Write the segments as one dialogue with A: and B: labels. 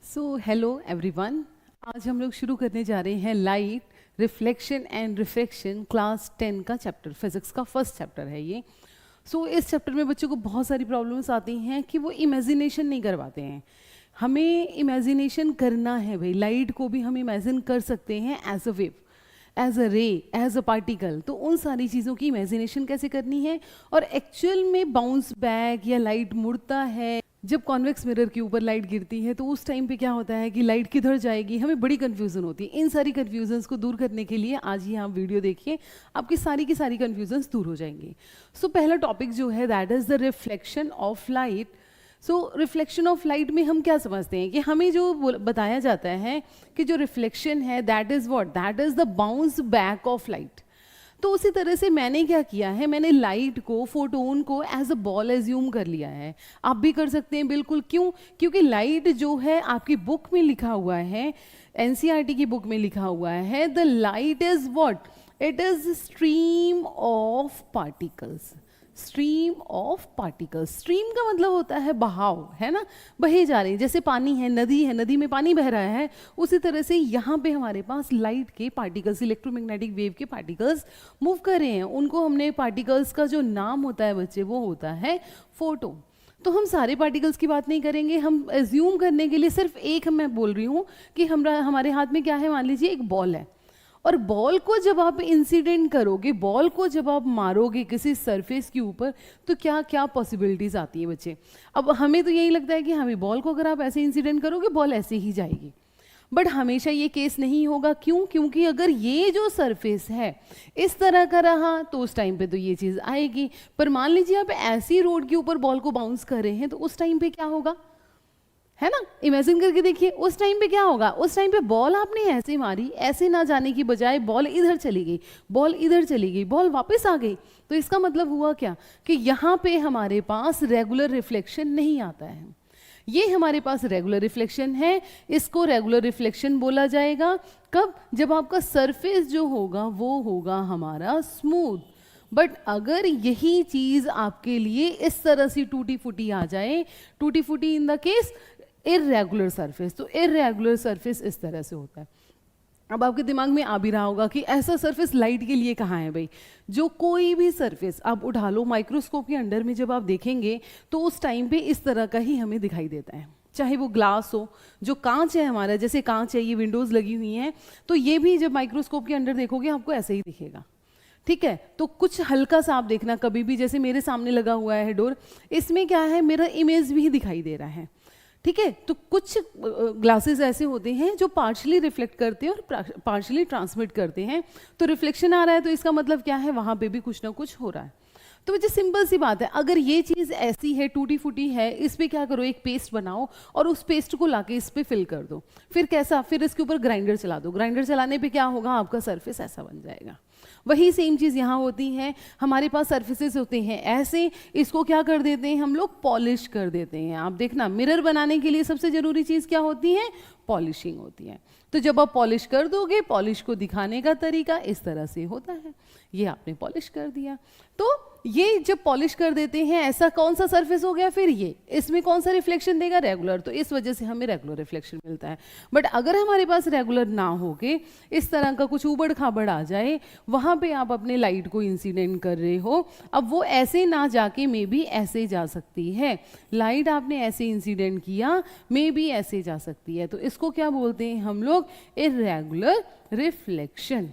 A: Hello everyone. आज हम लोग शुरू करने जा रहे हैं light, reflection and refraction, class 10 का चैप्टर, फिजिक्स का फर्स्ट चैप्टर है ये। इस चैप्टर में बच्चों को बहुत सारी प्रॉब्लम्स आती हैं कि वो इमेजिनेशन नहीं करवाते हैं। हमें इमेजिनेशन करना है भाई, लाइट को भी हम इमेजिन कर सकते हैं as a wave, as a ray, as a particle. तो उन सारी चीज़ों की इमेजिनेशन कैसे करनी है, और एक्चुअल में बाउंस बैक या लाइट मुड़ता है। जब कॉन्वेक्स मिरर के ऊपर लाइट गिरती है तो उस टाइम पे क्या होता है कि लाइट किधर जाएगी, हमें बड़ी कन्फ्यूज़न होती है। इन सारी कन्फ्यूजन्स को दूर करने के लिए आज ही आप वीडियो देखिए, आपकी सारी की सारी कन्फ्यूजन्स दूर हो जाएंगी। पहला टॉपिक जो है that is the reflection of light. Reflection of light में हम क्या समझते हैं कि हमें जो बताया जाता है कि जो रिफ्लेक्शन है that is what, that is the bounce back of light. तो उसी तरह से मैंने क्या किया है, मैंने लाइट को, फोटोन को एज अ बॉल एज्यूम कर लिया है। आप भी कर सकते हैं बिल्कुल। क्यों? क्योंकि लाइट जो है आपकी बुक में लिखा हुआ है, एनसीईआरटी की बुक में लिखा हुआ है, the light is what, it is stream of particles. Stream of particles, stream का मतलब होता है बहाव, है ना, बहे जा रही है। जैसे पानी है, नदी में पानी बह रहा है, उसी तरह से यहाँ पे हमारे पास लाइट के पार्टिकल्स, इलेक्ट्रोमैग्नेटिक वेव के पार्टिकल्स मूव कर रहे हैं। उनको हमने, पार्टिकल्स का जो नाम होता है बच्चे, वो होता है फोटोन। तो हम सारे पार्टिकल्स की बात नहीं करेंगे, हम एज्यूम करने के लिए सिर्फ एक मैं बोल रही हूँ कि हमारे हाथ में क्या है, मान लीजिए एक बॉल है, और बॉल को जब आप इंसिडेंट करोगे, बॉल को जब आप मारोगे किसी सरफेस के ऊपर, तो क्या क्या पॉसिबिलिटीज आती है बच्चे। अब हमें तो यही लगता है कि हमें बॉल को अगर आप ऐसे इंसिडेंट करोगे बॉल ऐसे ही जाएगी, बट हमेशा ये केस नहीं होगा। क्यों? क्योंकि अगर ये जो सरफेस है इस तरह का रहा तो उस टाइम पे तो ये चीज़ आएगी। पर मान लीजिए आप ऐसी रोड के ऊपर बॉल को बाउंस कर रहे हैं तो उस टाइम पे क्या होगा, है ना, इमेजिन करके देखिए उस टाइम पे क्या होगा। उस टाइम पे बॉल आपने ऐसे मारी, ऐसे ना जाने की बजाय बॉल इधर चली गई, बॉल इधर चली गई, बॉल वापस आ गई। तो इसका मतलब हुआ क्या कि यहाँ पे हमारे पास रेगुलर रिफ्लेक्शन नहीं आता है। ये हमारे पास रेगुलर रिफ्लेक्शन है, इसको रेगुलर रिफ्लेक्शन बोला जाएगा। कब? जब आपका सरफेस जो होगा वो होगा हमारा स्मूथ। बट अगर यही चीज आपके लिए इस तरह से टूटी फूटी आ जाए, टूटी फूटी in the case irregular surface, तो इर्रेगुलर सरफेस इस तरह से होता है। अब आपके दिमाग में आ भी रहा होगा कि ऐसा सरफेस लाइट के लिए कहाँ है भाई। जो कोई भी सरफेस आप उठा लो, माइक्रोस्कोप के अंडर में जब आप देखेंगे तो उस टाइम पे इस तरह का ही हमें दिखाई देता है। चाहे वो ग्लास हो, जो कांच है हमारा, जैसे कांच है, ये विंडोज लगी हुई हैं, तो ये भी जब माइक्रोस्कोप के अंडर देखोगे आपको ऐसे ही दिखेगा। ठीक है, तो कुछ हल्का सा आप देखना कभी भी, जैसे मेरे सामने लगा हुआ है डोर, इसमें क्या है, मेरा इमेज भी दिखाई दे रहा है। ठीक है, तो कुछ ग्लासेस ऐसे होते हैं जो पार्शली रिफ्लेक्ट करते हैं और पार्शली ट्रांसमिट करते हैं। तो रिफ्लेक्शन आ रहा है तो इसका मतलब क्या है, वहां पे भी कुछ ना कुछ हो रहा है। तो मुझे सिंपल सी बात है, अगर ये चीज़ ऐसी है, टूटी फूटी है, इस पे क्या करो, एक पेस्ट बनाओ और उस पेस्ट को लाके इस पे फिल कर दो। फिर कैसा, फिर इसके ऊपर ग्राइंडर चला दो। ग्राइंडर चलाने पे क्या होगा, आपका सरफेस ऐसा बन जाएगा। वही सेम चीज़ यहाँ होती है, हमारे पास सरफेसेस होते हैं ऐसे, इसको क्या कर देते हैं हम लोग, पॉलिश कर देते हैं। आप देखना, मिरर बनाने के लिए सबसे ज़रूरी चीज़ क्या होती है, पॉलिशिंग होती है। तो जब आप पॉलिश कर दोगे, पॉलिश को दिखाने का तरीका इस तरह से होता है, ये आपने पॉलिश कर दिया। तो ये जब पॉलिश कर देते हैं, ऐसा कौन सा सरफेस हो गया, फिर ये इसमें कौन सा रिफ्लेक्शन देगा, रेगुलर। तो इस वजह से हमें रेगुलर रिफ्लेक्शन मिलता है। बट अगर हमारे पास रेगुलर ना हो के इस तरह का कुछ उबड़ खाबड़ आ जाए, वहाँ पे आप अपने लाइट को इंसिडेंट कर रहे हो, अब वो ऐसे ना जाके मे बी ऐसे जा सकती है। लाइट आपने ऐसे इंसिडेंट किया, मे बी ऐसे जा सकती है। तो इसको क्या बोलते हैं हम लोग, इर्रेगुलर रिफ्लेक्शन,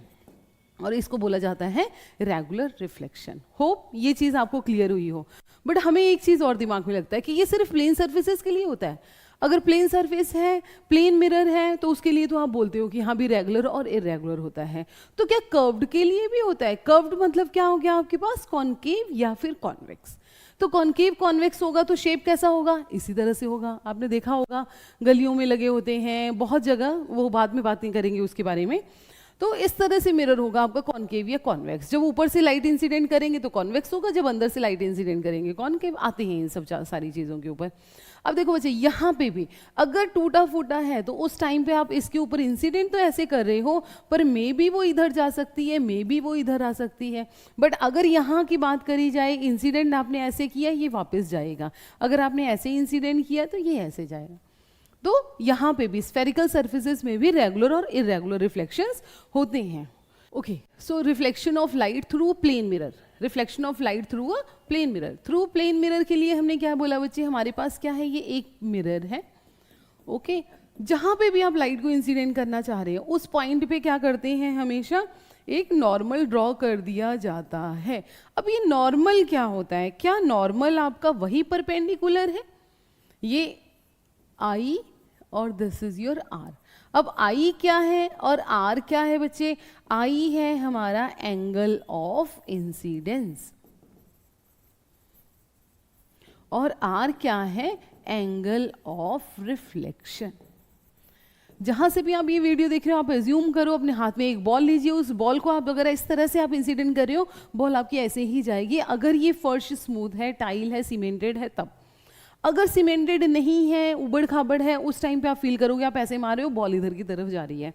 A: और इसको बोला जाता है रेगुलर रिफ्लेक्शन। होप ये चीज़ आपको क्लियर हुई हो। बट हमें एक चीज़ और दिमाग में लगता है कि ये सिर्फ प्लेन सर्फेसेस के लिए होता है। अगर प्लेन सरफेस है, प्लेन मिरर है, तो उसके लिए तो आप बोलते हो कि हाँ भी रेगुलर और इरेगुलर होता है। तो क्या कर्व्ड के लिए भी होता है? कर्व्ड मतलब क्या हो गया आपके पास, कॉनकेव या फिर कॉन्वेक्स। तो कॉनकेव कॉन्वेक्स होगा तो शेप कैसा होगा, इसी तरह से होगा। आपने देखा होगा गलियों में लगे होते हैं बहुत जगह, वो बाद में बात नहीं करेंगे उसके बारे में। तो इस तरह से मिरर होगा आपका कॉनकेव या कॉन्वेक्स। जब ऊपर से लाइट इंसिडेंट करेंगे तो कॉन्वेक्स होगा, जब अंदर से लाइट इंसिडेंट करेंगे कॉनकेव। आते हैं इन सब सारी चीज़ों के ऊपर। अब देखो बच्चे, यहाँ पे भी अगर टूटा फूटा है तो उस टाइम पे आप इसके ऊपर इंसिडेंट तो ऐसे कर रहे हो, पर मे बी वो इधर जा सकती है, मे बी वो इधर आ सकती है। बट अगर यहाँ की बात करी जाए, इंसिडेंट आपने ऐसे किया, ये वापस जाएगा। अगर आपने ऐसे इंसिडेंट किया तो ये ऐसे जाएगा। तो यहाँ पे भी स्फेरिकल सर्फेसेस में भी रेगुलर और इरेगुलर रिफ्लेक्शंस होते हैं। Okay, so reflection of light through plane mirror, reflection of light through a plane mirror. Through plane mirror के लिए हमने क्या बोला बच्चे, हमारे पास क्या है, ये एक मिरर है। ओके, जहाँ पे भी आप लाइट को इंसिडेंट करना चाह रहे हैं उस पॉइंट पे क्या करते हैं, हमेशा एक नॉर्मल ड्रॉ कर दिया जाता है। अब ये नॉर्मल क्या होता है, क्या नॉर्मल आपका वही परपेंडिकुलर है, ये आई और दिस इज योर आर। अब आई क्या है और आर क्या है बच्चे, आई है हमारा एंगल ऑफ इंसिडेंस और आर क्या है, एंगल ऑफ रिफ्लेक्शन। जहां से भी आप ये वीडियो देख रहे हो आप एज्यूम करो अपने हाथ में एक बॉल लीजिए, उस बॉल को आप अगर इस तरह से आप इंसिडेंट कर रहे हो, बॉल आपकी ऐसे ही जाएगी। अगर ये फर्श स्मूथ है, टाइल है, सीमेंटेड है तब। अगर सीमेंटेड नहीं है, उबड़ खाबड़ है, उस टाइम पे आप फील करोगे आप ऐसे मार रहे हो, बॉल इधर की तरफ जा रही है।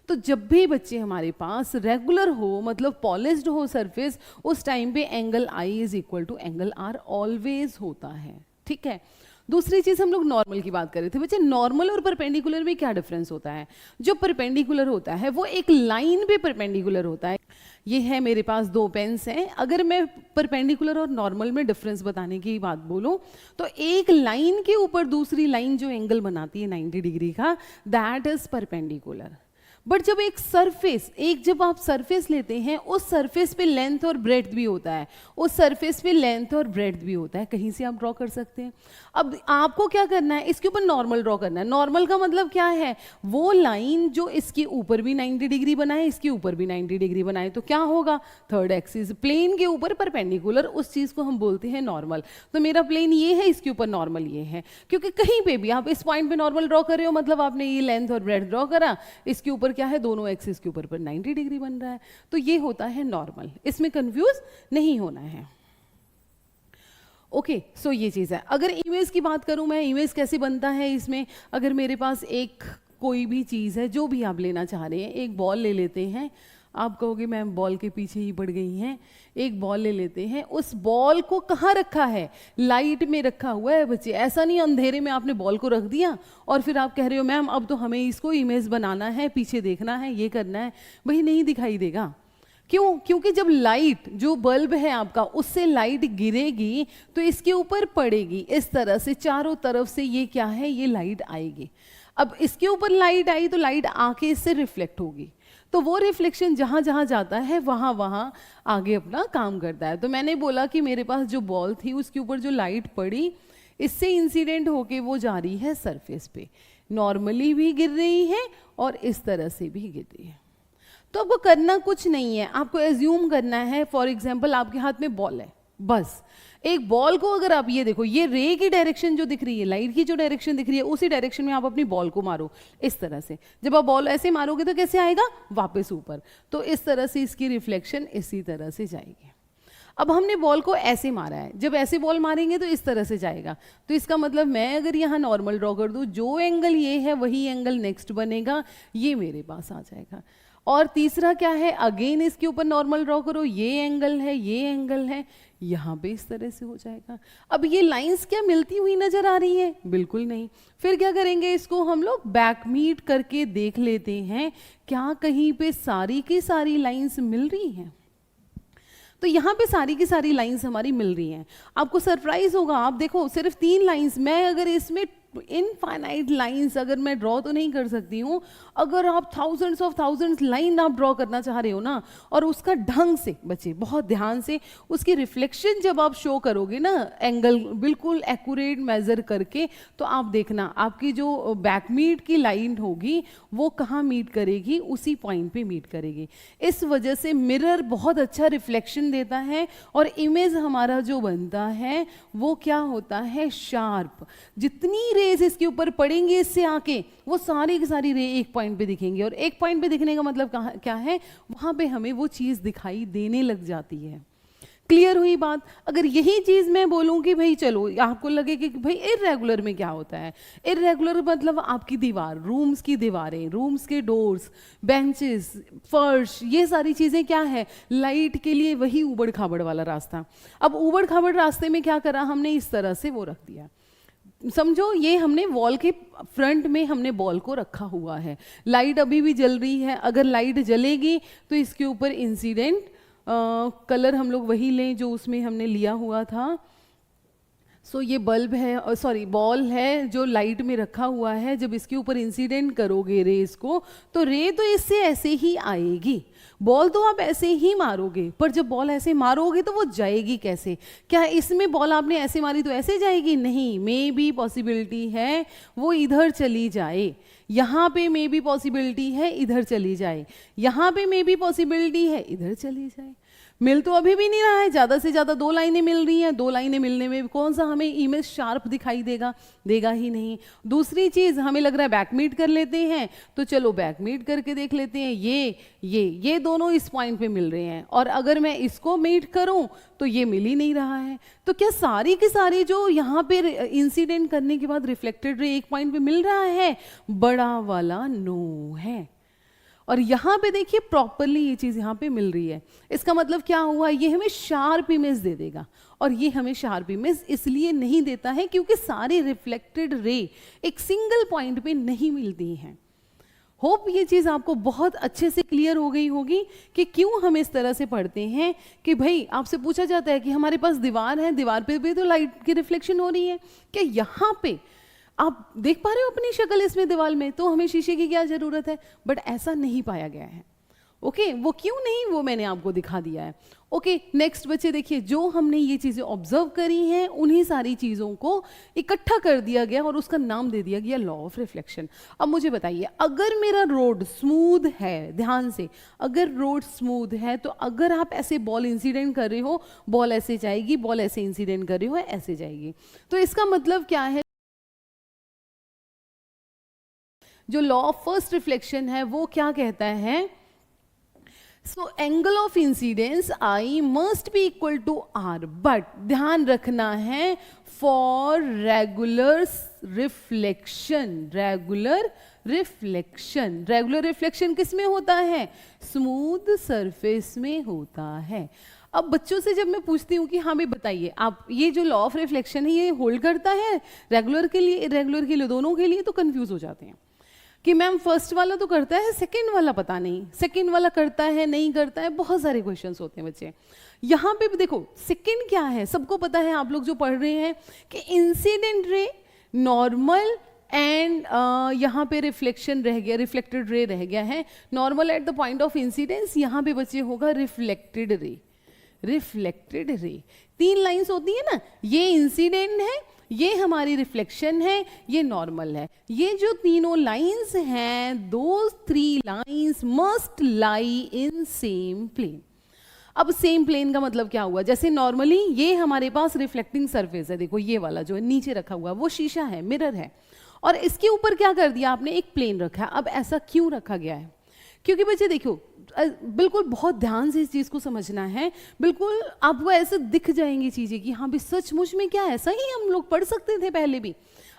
A: तो जब भी बच्चे हमारे पास रेगुलर हो, मतलब पॉलिश्ड हो सरफेस, उस टाइम पे angle I is equal to angle R always होता है। ठीक है, दूसरी चीज हम लोग नॉर्मल की बात कर रहे थे बच्चे। नॉर्मल और परपेंडिकुलर में क्या डिफरेंस होता है, जो परपेंडिकुलर होता है वो एक लाइन पे परपेंडिकुलर होता है। ये है मेरे पास दो पेन्स हैं, अगर मैं परपेंडिकुलर और नॉर्मल में डिफरेंस बताने की बात बोलूं तो एक लाइन के ऊपर दूसरी लाइन जो एंगल बनाती है 90 डिग्री का, दैट इज परपेंडिकुलर। बट जब एक सरफेस, जब आप सरफेस लेते हैं, उस सरफेस पे लेंथ और ब्रेड्थ भी होता है, उस सरफेस पे लेंथ और ब्रेड्थ भी होता है, कहीं से आप ड्रॉ कर सकते हैं। अब आपको क्या करना है, इसके ऊपर नॉर्मल ड्रॉ करना है। नॉर्मल का मतलब क्या है, वो लाइन जो इसके ऊपर भी 90 डिग्री बनाए, इसके ऊपर भी 90 डिग्री बनाए, तो क्या होगा, थर्ड एक्सिस प्लेन के ऊपर परपेंडिकुलर, उस चीज को हम बोलते हैं नॉर्मल। तो मेरा प्लेन ये है, इसके ऊपर नॉर्मल ये है, क्योंकि कहीं पे भी आप इस पॉइंट पे नॉर्मल ड्रॉ कर रहे हो, मतलब आपने ये लेंथ और ब्रेड्थ ड्रॉ करा, इसके ऊपर क्या है, दोनों एक्सिस के ऊपर पर 90 डिग्री बन रहा है, तो ये होता है नॉर्मल। इसमें कंफ्यूज नहीं होना है। ओके, सो ये चीज है। अगर इमेज की बात करूं मैं, इमेज कैसे बनता है इसमें, अगर मेरे पास एक कोई भी चीज है, जो भी आप लेना चाह रहे हैं, एक बॉल ले लेते हैं, आप कहोगे मैम बॉल के पीछे ही पड़ गई हैं, एक बॉल ले लेते हैं, उस बॉल को कहाँ रखा है, लाइट में रखा हुआ है बच्चे। ऐसा नहीं अंधेरे में आपने बॉल को रख दिया और फिर आप कह रहे हो मैम अब तो हमें इसको इमेज बनाना है, पीछे देखना है, ये करना है, वही नहीं दिखाई देगा। क्यों, क्योंकि जब लाइट, जो बल्ब है आपका, उससे लाइट गिरेगी तो इसके ऊपर पड़ेगी, इस तरह से चारों तरफ से ये क्या है, ये लाइट आएगी। अब इसके ऊपर लाइट आई तो लाइट आके इससे रिफ्लेक्ट होगी, तो वो रिफ्लेक्शन जहां जहां जाता है वहां वहां आगे अपना काम करता है। तो मैंने बोला कि मेरे पास जो बॉल थी उसके ऊपर जो लाइट पड़ी, इससे इंसिडेंट होके वो जा रही है सरफेस पे, नॉर्मली भी गिर रही है और इस तरह से भी गिर रही है। तो आपको करना कुछ नहीं है, आपको एज्यूम करना है, फॉर एग्जाम्पल आपके हाथ में बॉल है, बस एक बॉल को अगर आप ये देखो, ये रे की डायरेक्शन जो दिख रही है, लाइट की जो डायरेक्शन दिख रही है, उसी डायरेक्शन में आप अपनी बॉल को मारो इस तरह से। जब आप बॉल ऐसे मारोगे तो कैसे आएगा, वापस ऊपर, तो इस तरह से इसकी रिफ्लेक्शन इसी तरह से जाएगी। अब हमने बॉल को ऐसे मारा है, जब ऐसे बॉल मारेंगे तो इस तरह से जाएगा, तो इसका मतलब मैं अगर यहाँ नॉर्मल ड्रॉ कर दूँ, जो एंगल ये है वही एंगल नेक्स्ट बनेगा, ये मेरे पास आ जाएगा। और तीसरा क्या है, अगेन इसके ऊपर नॉर्मल ड्रॉ करो, ये एंगल है, ये एंगल है, यहाँ पे इस तरह से हो जाएगा। अब ये लाइंस क्या मिलती हुई नजर आ रही है, बिल्कुल नहीं। फिर क्या करेंगे, इसको हम लोग बैक मीट करके देख लेते हैं, क्या कहीं पे सारी की सारी लाइंस मिल रही हैं। तो यहाँ पे सारी की सारी लाइंस हमारी मिल रही हैं। आपको सरप्राइज होगा, आप देखो सिर्फ 3 लाइंस, मैं अगर इसमें इनफाइनाइट लाइंस अगर मैं ड्रॉ तो नहीं कर सकती हूँ, अगर आप थाउजेंड्स ऑफ थाउजेंड्स लाइन आप ड्रॉ करना चाह रहे हो ना, और उसका ढंग से बच्चे बहुत ध्यान से उसकी रिफ्लेक्शन जब आप शो करोगे ना, एंगल बिल्कुल एक्यूरेट मेजर करके, तो आप देखना आपकी जो बैक मीट की लाइन होगी वो कहाँ मीट करेगी, उसी पॉइंट पे मीट करेगी। इस वजह से मिरर बहुत अच्छा रिफ्लेक्शन देता है और इमेज हमारा जो बनता है वो क्या होता है, शार्प। जितनी रेज इसके ऊपर पड़ेंगी इससे आके, वो सारी की सारी रे एक पॉइंट पे दिखेंगी, और एक पॉइंट पे दिखने का मतलब क्या है, वहां पे हमें वो चीज दिखाई देने लग जाती है। क्लियर हुई बात। अगर यही चीज मैं बोलूं कि भाई चलो, आपको लगे कि भाई इर्रेगुलर में क्या होता है, इर्रेगुलर मतलब आपकी दीवार, रूम्स की दीवारें, रूम्स के डोर्स, बेंचेस, फर्श, ये सारी चीजें क्या है, लाइट के लिए वही उबड़ खाबड़ वाला रास्ता। अब उबड़ खाबड़ रास्ते में क्या करा हमने, इस तरह से वो रख दिया। समझो ये हमने वॉल के फ्रंट में हमने बॉल को रखा हुआ है, लाइट अभी भी जल रही है, अगर लाइट जलेगी तो इसके ऊपर इंसिडेंट कलर हम लोग वही लें जो उसमें हमने लिया हुआ था। सो ये बल्ब है, सॉरी बॉल है जो लाइट में रखा हुआ है, जब इसके ऊपर इंसिडेंट करोगे रेस को तो रे तो इससे ऐसे ही आएगी, बॉल तो आप ऐसे ही मारोगे, पर जब बॉल ऐसे मारोगे तो वो जाएगी कैसे? क्या इसमें बॉल आपने ऐसे मारी तो ऐसे जाएगी? नहीं, मे बी पॉसिबिलिटी है वो इधर चली जाए, यहाँ पे मे बी पॉसिबिलिटी है इधर चली जाए, यहाँ पे मे बी पॉसिबिलिटी है इधर चली जाए। मिल तो अभी भी नहीं रहा है, ज़्यादा से ज़्यादा 2 लाइनें मिल रही हैं, 2 लाइनें मिलने में कौन सा हमें इमेज शार्प दिखाई देगा? देगा ही नहीं। दूसरी चीज़ हमें लग रहा है बैकमीट कर लेते हैं, तो चलो बैकमीट करके देख लेते हैं, ये दोनों इस पॉइंट पे मिल रहे हैं, और अगर मैं इसको मीट करूं तो ये मिल ही नहीं रहा है। तो क्या सारी की सारी जो यहाँ पे इंसिडेंट करने के बाद रिफ्लेक्टेड रे एक पॉइंट पे मिल रहा है? बड़ा वाला नो है। और यहाँ पे देखिए प्रॉपरली ये चीज़ यहाँ पे मिल रही है। इसका मतलब क्या हुआ? ये हमें शार्प इमेज दे देगा, और ये हमें शार्प इमेज इसलिए नहीं देता है क्योंकि सारे रिफ्लेक्टेड रे एक सिंगल पॉइंट पे नहीं मिलती हैं। होप ये चीज़ आपको बहुत अच्छे से क्लियर हो गई होगी कि क्यों हम इस तरह से पढ़ते हैं कि भाई आपसे पूछा जाता है कि हमारे पास दीवार है, दीवार पे भी तो लाइट की रिफ्लेक्शन हो रही है, क्या यहाँ पे आप देख पा रहे हो अपनी शक्ल इसमें दीवार में, तो हमें शीशे की क्या जरूरत है? बट ऐसा नहीं पाया गया है। ओके, वो क्यों नहीं, वो मैंने आपको दिखा दिया है। ओके, नेक्स्ट बच्चे देखिए, जो हमने ये चीजें ऑब्जर्व करी हैं उन्हीं सारी चीजों को इकट्ठा कर दिया गया और उसका नाम दे दिया गया लॉ ऑफ रिफ्लेक्शन। अब मुझे बताइए, अगर मेरा रोड स्मूथ है, ध्यान से, अगर रोड स्मूथ है तो अगर आप ऐसे बॉल इंसिडेंट कर रहे हो, बॉल ऐसे जाएगी, बॉल ऐसे इंसिडेंट कर रहे हो, ऐसे जाएगी। तो इसका मतलब क्या है? जो लॉ ऑफ फर्स्ट रिफ्लेक्शन है वो क्या कहता है? So angle of incidence I must be equal to R, but ध्यान रखना है for regular reflection. Regular reflection किस में होता है? स्मूथ सरफेस में होता है। अब बच्चों से जब मैं पूछती हूँ कि हाँ भाई बताइए, आप ये जो लॉ ऑफ रिफ्लेक्शन है ये होल्ड करता है रेगुलर के लिए, इरेगुलर के लिए, दोनों के लिए? तो कंफ्यूज हो जाते हैं कि मैम फर्स्ट वाला तो करता है, सेकंड वाला पता नहीं, सेकंड वाला करता है नहीं करता है, बहुत सारे क्वेश्चंस होते हैं बच्चे। यहाँ पे भी देखो सेकंड क्या है, सबको पता है, आप लोग जो पढ़ रहे हैं कि इंसिडेंट रे, नॉर्मल एंड यहाँ पे रिफ्लेक्शन रह गया, रिफ्लेक्टेड रे रह गया है। Normal at the point of incidence, यहाँ पे बच्चे होगा reflected ray. Reflected ray 3 lines होती है ना, ये इंसिडेंट है, ये हमारी रिफ्लेक्शन है, ये नॉर्मल है। ये जो तीनों लाइंस हैं, those 3 lines must lie in same plane. अब सेम प्लेन का मतलब क्या हुआ? जैसे नॉर्मली ये हमारे पास रिफ्लेक्टिंग सरफेस है, देखो ये वाला जो है नीचे रखा हुआ वो शीशा है, मिरर है, और इसके ऊपर क्या कर दिया आपने? एक प्लेन रखा है। अब ऐसा क्यों रखा गया है? क्योंकि बच्चे देखो, बिल्कुल बहुत ध्यान से इस चीज़ को समझना है, बिल्कुल आपको ऐसे दिख जाएंगी चीज़ें कि हाँ भी सचमुच में क्या ऐसा ही हम लोग पढ़ सकते थे पहले भी।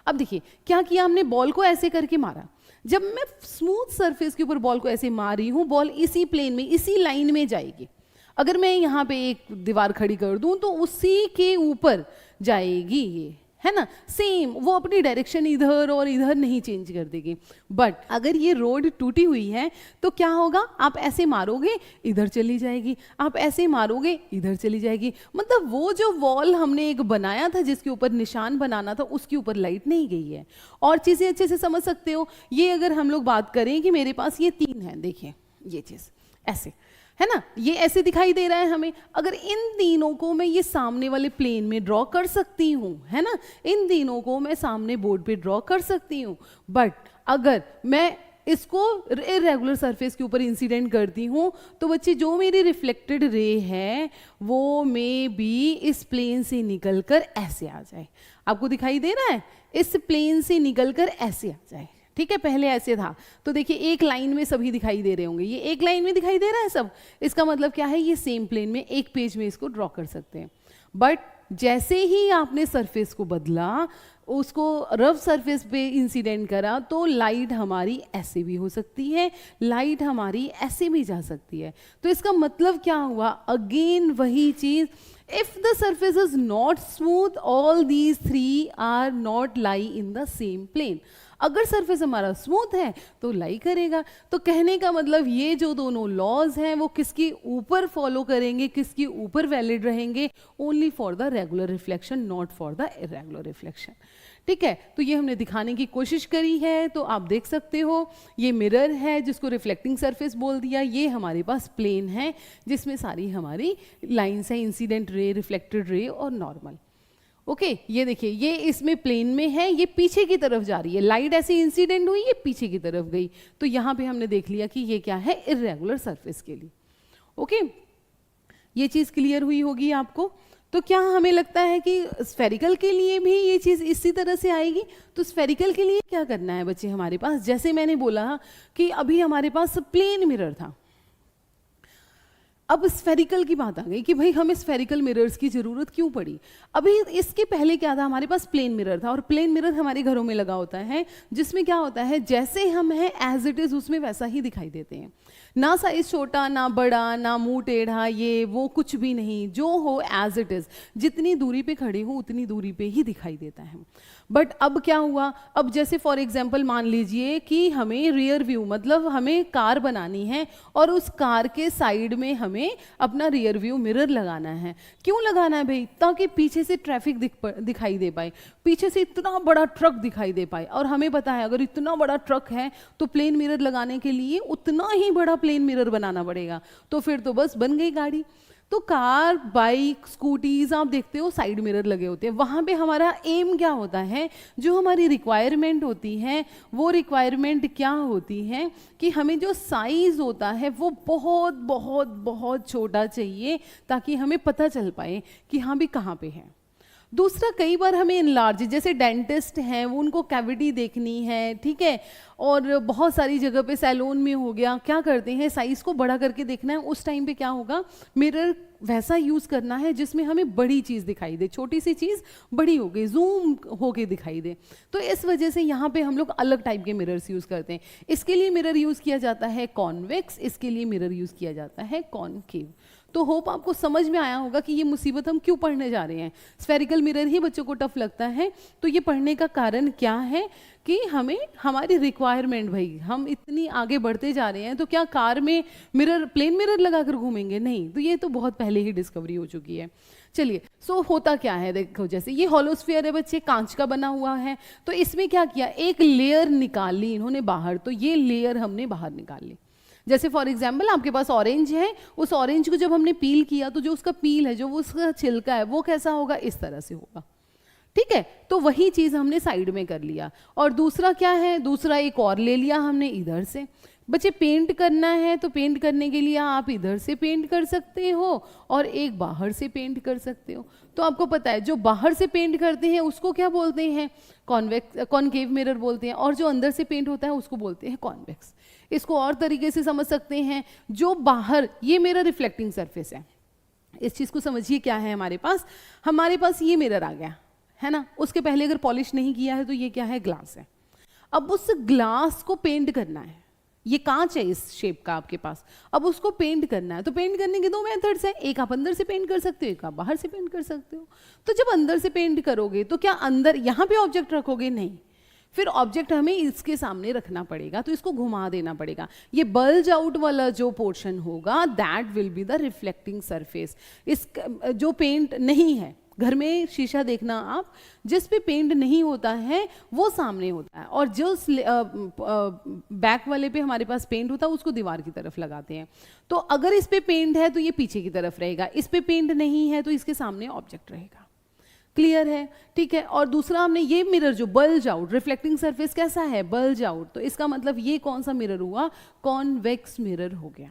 A: अब देखिए क्या किया हमने, बॉल को ऐसे करके मारा। जब मैं स्मूथ सरफेस के ऊपर बॉल को ऐसे मार रही हूँ, बॉल इसी प्लेन में, इसी लाइन में जाएगी। अगर मैं यहाँ पे एक दीवार खड़ी कर दूँ तो उसी के ऊपर जाएगी ये, है ना, सेम, वो अपनी डायरेक्शन इधर और इधर नहीं चेंज कर देगी। बट अगर ये रोड टूटी हुई है तो क्या होगा? आप ऐसे मारोगे इधर चली जाएगी, आप ऐसे मारोगे इधर चली जाएगी। मतलब वो जो वॉल हमने एक बनाया था जिसके ऊपर निशान बनाना था, उसके ऊपर लाइट नहीं गई है। और चीज़ें अच्छे से समझ सकते हो, ये अगर हम लोग बात करें कि मेरे पास ये 3 है, देखिए ये चीज़ ऐसे है ना, ये ऐसे दिखाई दे रहा है हमें। अगर इन तीनों को मैं ये सामने वाले प्लेन में ड्रॉ कर सकती हूँ, है ना, इन तीनों को मैं सामने बोर्ड पे ड्रॉ कर सकती हूँ। बट अगर मैं इसको इरेगुलर सरफेस के ऊपर इंसिडेंट करती हूँ तो बच्चे जो मेरी रिफ्लेक्टेड रे है वो मे बी इस प्लेन से निकलकर ऐसे आ जाए। आपको दिखाई दे रहा है? इस प्लेन से निकलकर ऐसे आ जाए, ठीक है, पहले ऐसे था। तो देखिए एक लाइन में सभी दिखाई दे रहे होंगे, ये एक लाइन में दिखाई दे रहा है सब। इसका मतलब क्या है? ये सेम प्लेन में एक पेज में इसको ड्रॉ कर सकते हैं। बट जैसे ही आपने सरफेस को बदला, उसको रफ सरफेस पे इंसिडेंट करा, तो लाइट हमारी ऐसे भी हो सकती है, लाइट हमारी ऐसे भी जा सकती है। तो इसका मतलब क्या हुआ? अगेन वही चीज, if the surface is not smooth, all these three are not lie in the same plane. अगर सरफेस हमारा स्मूथ है तो लाई करेगा। तो कहने का मतलब ये जो दोनों लॉज हैं वो किसके ऊपर फॉलो करेंगे, किसके ऊपर वैलिड रहेंगे? Only for the regular reflection, not for the irregular reflection. ठीक है, तो ये हमने दिखाने की कोशिश करी है। तो आप देख सकते हो ये मिरर है जिसको रिफ्लेक्टिंग सरफेस बोल दिया, ये हमारे पास प्लेन है जिसमें सारी हमारी लाइंस है, इंसिडेंट रे, रिफ्लेक्टेड रे और नॉर्मल। ओके, ये देखिए, ये इसमें प्लेन में है, ये पीछे की तरफ जा रही है, लाइट ऐसे इंसिडेंट हुई, ये पीछे की तरफ गई। तो यहाँ पे हमने देख लिया कि ये क्या है, इर्रेगुलर सरफेस के लिए। ओके, ये चीज क्लियर हुई होगी आपको। तो क्या हमें लगता है कि स्फेरिकल के लिए भी ये चीज इसी तरह से आएगी? तो स्फेरिकल के लिए क्या करना है बच्चे हमारे पास? जैसे मैंने बोला कि अभी हमारे पास प्लेन मिरर था, अब स्फेरिकल की बात आ गई कि भाई हमें स्फेरिकल मिरर्स की जरूरत क्यों पड़ी। अभी इसके पहले क्या था, हमारे पास प्लेन मिरर था, और प्लेन मिरर हमारे घरों में लगा होता है, जिसमें क्या होता है, जैसे हम हैं एज इट इज उसमें वैसा ही दिखाई देते हैं। ना साइज छोटा, ना बड़ा, ना मुंह टेढ़ा, ये वो कुछ भी नहीं, जो हो एज इट इज, जितनी दूरी पे खड़े हो उतनी दूरी पे ही दिखाई देता है। बट अब क्या हुआ, अब जैसे फॉर एग्जाम्पल मान लीजिए कि हमें रियर व्यू, मतलब हमें कार बनानी है और उस कार के साइड में हमें अपना रियर व्यू मिरर लगाना है। क्यों लगाना है भाई? ताकि पीछे से ट्रैफिक दिखाई दे पाए, पीछे से इतना बड़ा ट्रक दिखाई दे पाए। और हमें पता है अगर इतना बड़ा ट्रक है तो प्लेन मिरर लगाने के लिए उतना ही बड़ा प्लेन मिरर बनाना पड़ेगा, तो फिर तो बस बन गई गाड़ी। तो कार, बाइक, स्कूटीज आप देखते हो साइड मिरर लगे होते हैं। वहां पे हमारा एम क्या होता है, जो हमारी रिक्वायरमेंट होती है, वो रिक्वायरमेंट क्या होती है कि हमें जो साइज होता है वो बहुत बहुत बहुत छोटा चाहिए, ताकि हमें पता चल पाए कि हाँ भी कहाँ पे है। दूसरा, कई बार हमें इनलार्ज, जैसे डेंटिस्ट हैं वो उनको कैविटी देखनी है, ठीक है, और बहुत सारी जगह पे सैलून में हो गया, क्या करते हैं साइज को बड़ा करके देखना है। उस टाइम पे क्या होगा, मिरर वैसा यूज करना है जिसमें हमें बड़ी चीज दिखाई दे, छोटी सी चीज बड़ी हो गई, जूम होके दिखाई दे। तो इस वजह से यहाँ पे हम लोग अलग टाइप के मिरर्स यूज करते हैं। इसके लिए मिरर यूज किया जाता है कॉन्वेक्स, इसके लिए मिरर यूज किया जाता है कॉनकेव। तो होप आपको समझ में आया होगा कि ये मुसीबत हम क्यों पढ़ने जा रहे हैं। स्फेरिकल मिरर ही बच्चों को टफ लगता है, तो ये पढ़ने का कारण क्या है कि हमें हमारी रिक्वायरमेंट, भाई हम इतनी आगे बढ़ते जा रहे हैं तो क्या कार में मिरर, प्लेन मिरर लगाकर घूमेंगे? नहीं, तो ये तो बहुत पहले ही डिस्कवरी हो चुकी है। चलिए, सो होता क्या है, देखो जैसे ये हॉलोस्फीयर है बच्चे, कांच का बना हुआ है, तो इसमें क्या किया, एक लेयर निकाल ली इन्होंने बाहर, तो ये लेयर हमने बाहर निकाल ली। जैसे फॉर एग्जाम्पल आपके पास ऑरेंज है, उस ऑरेंज को जब हमने पील किया तो जो उसका पील है, जो उसका छिलका है, वो कैसा होगा, इस तरह से होगा। ठीक है, तो वही चीज हमने साइड में कर लिया। और दूसरा क्या है, दूसरा एक और ले लिया हमने इधर से। बच्चे पेंट करना है तो पेंट करने के लिए आप इधर से पेंट कर सकते हो और एक बाहर से पेंट कर सकते हो। तो आपको पता है जो बाहर से पेंट करते हैं उसको क्या बोलते हैं, कॉनकेव मिरर बोलते हैं, और जो अंदर से पेंट होता है उसको बोलते हैं कॉन्वेक्स। इसको और तरीके से समझ सकते हैं, जो बाहर, ये मेरा रिफ्लेक्टिंग सरफेस है, इस चीज को समझिए क्या है हमारे पास ये मिरर आ गया है ना, उसके पहले अगर पॉलिश नहीं किया है तो ये क्या है, ग्लास है। अब उस ग्लास को पेंट करना है, ये कांच है इस शेप का आपके पास, अब उसको पेंट करना है। तो पेंट करने के दो मेथड्स हैं, एक आप अंदर से पेंट कर सकते हो, एक आप बाहर से पेंट कर सकते हो। तो जब अंदर से पेंट करोगे तो क्या अंदर यहाँ पे ऑब्जेक्ट रखोगे, नहीं, फिर ऑब्जेक्ट हमें इसके सामने रखना पड़ेगा, तो इसको घुमा देना पड़ेगा। ये बल्ज आउट वाला जो पोर्शन होगा that will be the reflecting surface. इस जो पेंट नहीं है, घर में शीशा देखना आप, जिस पे पेंट नहीं होता है वो सामने होता है, और जो बैक वाले पे हमारे पास पेंट होता है उसको दीवार की तरफ लगाते हैं। तो अगर इस पे पेंट है तो ये पीछे की तरफ रहेगा, इस पे पेंट नहीं है तो इसके सामने ऑब्जेक्ट रहेगा। क्लियर है, ठीक है। और दूसरा हमने ये मिरर जो बल्ज आउट, रिफ्लेक्टिंग सरफेस कैसा है, बल्ज आउट, तो इसका मतलब ये कौन सा मिरर हुआ, कॉन्वेक्स मिरर हो गया।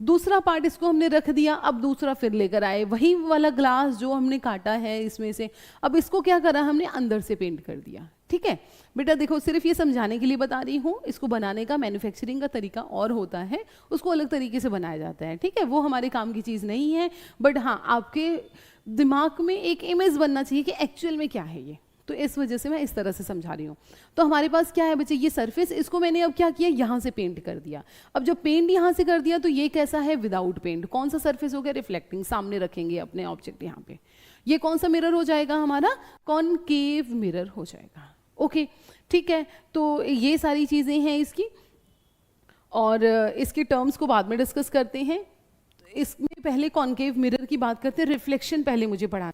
A: दूसरा पार्ट इसको हमने रख दिया, अब दूसरा फिर लेकर आए, वही वाला ग्लास जो हमने काटा है इसमें से, अब इसको क्या करा हमने, अंदर से पेंट कर दिया। ठीक है बेटा, देखो सिर्फ ये समझाने के लिए बता रही हूँ, इसको बनाने का मैन्युफैक्चरिंग का तरीका और होता है, उसको अलग तरीके से बनाया जाता है। ठीक है, वो हमारे काम की चीज़ नहीं है, बट हाँ आपके दिमाग में एक इमेज बनना चाहिए कि एक्चुअल में क्या है ये, तो इस वजह से मैं इस तरह से समझा रही हूँ। तो हमारे पास क्या है बच्चे, ये सरफेस, इसको मैंने अब क्या किया, यहाँ से पेंट कर दिया। अब जब पेंट यहाँ से कर दिया तो ये कैसा है, विदाउट पेंट। कौन सा सरफेस हो गया, रिफ्लेक्टिंग। सामने रखेंगे अपने ऑब्जेक्ट यहाँ पे, ये कौन सा मिरर हो जाएगा हमारा, कॉनकेव मिरर हो जाएगा। ओके ठीक है, तो ये सारी चीज़ें हैं इसकी, और इसके टर्म्स को बाद में डिस्कस करते हैं। इसमें पहले कॉनकेव मिरर की बात करते हैं, रिफ्लेक्शन पहले मुझे पढ़ाना।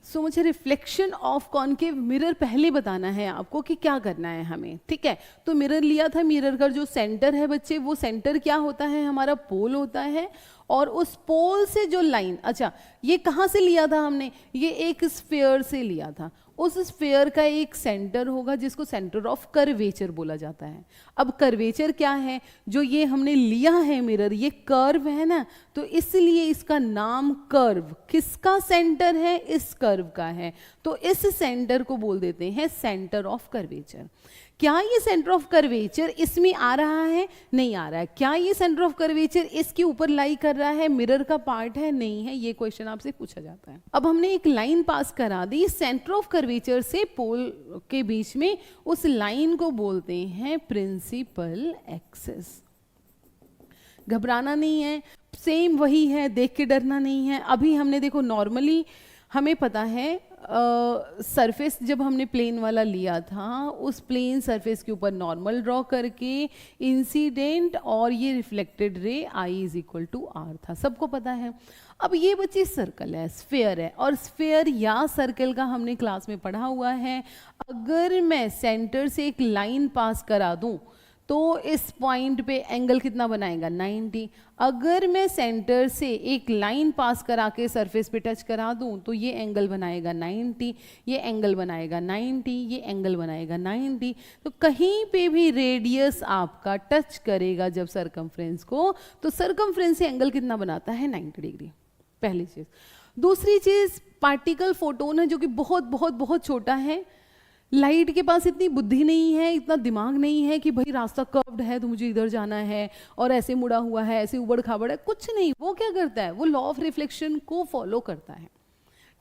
A: सो मुझे रिफ्लेक्शन ऑफ कॉनकेव मिरर पहले बताना है आपको कि क्या करना है हमें, ठीक है। तो मिरर लिया था, मिरर का जो सेंटर है बच्चे, वो सेंटर क्या होता है हमारा, पोल होता है, और उस पोल से जो लाइन, अच्छा ये कहाँ से लिया था हमने, ये एक स्फीयर से लिया था। उस स्फीयर का एक सेंटर होगा जिसको सेंटर ऑफ कर्वेचर बोला जाता है। अब कर्वेचर क्या है, जो ये हमने लिया है मिरर, ये कर्व है ना, तो इसलिए इसका नाम कर्व, किसका सेंटर है, इस कर्व का है, तो इस सेंटर को बोल देते हैं सेंटर ऑफ कर्वेचर। क्या ये सेंटर ऑफ कर्वेचर इसमें आ रहा है, नहीं आ रहा है। क्या ये सेंटर ऑफ कर्वेचर इसके ऊपर लाई कर रहा है, मिरर का पार्ट है, नहीं है। ये क्वेश्चन आपसे पूछा जाता है। अब हमने एक लाइन पास करा दी सेंटर ऑफ कर्वेचर से पोल के बीच में, उस लाइन को बोलते हैं प्रिंसिपल एक्सिस। घबराना नहीं है, सेम वही है, देख के डरना नहीं है। अभी हमने देखो नॉर्मली हमें पता है सरफेस जब हमने प्लेन वाला लिया था, उस प्लेन सरफेस के ऊपर नॉर्मल ड्रॉ करके इंसिडेंट और ये reflected ray I is equal to R था, सबको पता है। अब ये बच्चे सर्कल है, स्फीयर है, और स्फीयर या सर्कल का हमने क्लास में पढ़ा हुआ है। अगर मैं सेंटर से एक लाइन पास करा दूं तो इस पॉइंट पे एंगल कितना बनाएगा, 90। अगर मैं सेंटर से एक लाइन पास करा के सरफेस पे टच करा दूं तो ये एंगल बनाएगा 90, ये एंगल बनाएगा 90, ये एंगल बनाएगा 90। तो कहीं पे भी रेडियस आपका टच करेगा जब सरकमफ्रेंस को, तो सरकमफ्रेंस से एंगल कितना बनाता है, 90 डिग्री। पहली चीज। दूसरी चीज, पार्टिकल फोटोन है जो कि बहुत बहुत बहुत छोटा है। लाइट के पास इतनी बुद्धि नहीं है, इतना दिमाग नहीं है कि भाई रास्ता कर्व्ड है तो मुझे इधर जाना है, और ऐसे मुड़ा हुआ है, ऐसे उबड़ खाबड़ है, कुछ नहीं। वो क्या करता है, वो लॉ ऑफ रिफ्लेक्शन को फॉलो करता है,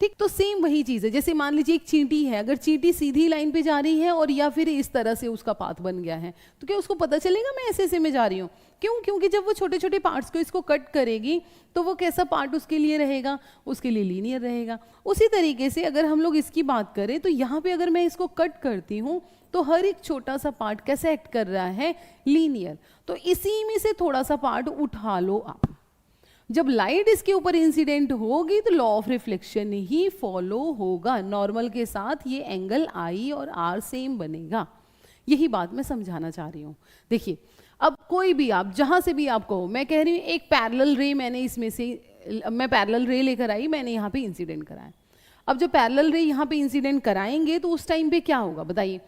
A: ठीक। तो सेम वही चीज़ है, जैसे मान लीजिए एक चींटी है, अगर चींटी सीधी लाइन पे जा रही है और या फिर इस तरह से उसका पाथ बन गया है, तो क्या उसको पता चलेगा मैं ऐसे ऐसे में जा रही हूँ? क्यों? क्योंकि जब वो छोटे छोटे पार्ट्स को इसको कट करेगी तो वो कैसा पार्ट उसके लिए रहेगा, उसके लिए लीनियर रहेगा। उसी तरीके से अगर हम लोग इसकी बात करें तो यहाँ पे अगर मैं इसको कट करती हूँ तो हर एक छोटा सा पार्ट कैसे एक्ट कर रहा है, लीनियर। तो इसी में से थोड़ा सा पार्ट उठा लो आप। जब लाइट इसके ऊपर इंसिडेंट होगी तो law of reflection he follow होगा। नॉर्मल के साथ ये एंगल I और R सेम बनेगा। यही बात मैं समझाना चाह रही हूँ। देखिए, अब कोई भी आप जहां से भी आप कहो, मैं कह रही हूँ एक पैरेलल रे, मैंने इसमें से मैं पैरेलल रे लेकर आई, मैंने यहाँ पे इंसिडेंट कराया। अब जब पैरेलल रे यहाँ पे इंसिडेंट कराएंगे तो उस टाइम पे क्या होगा बताइए।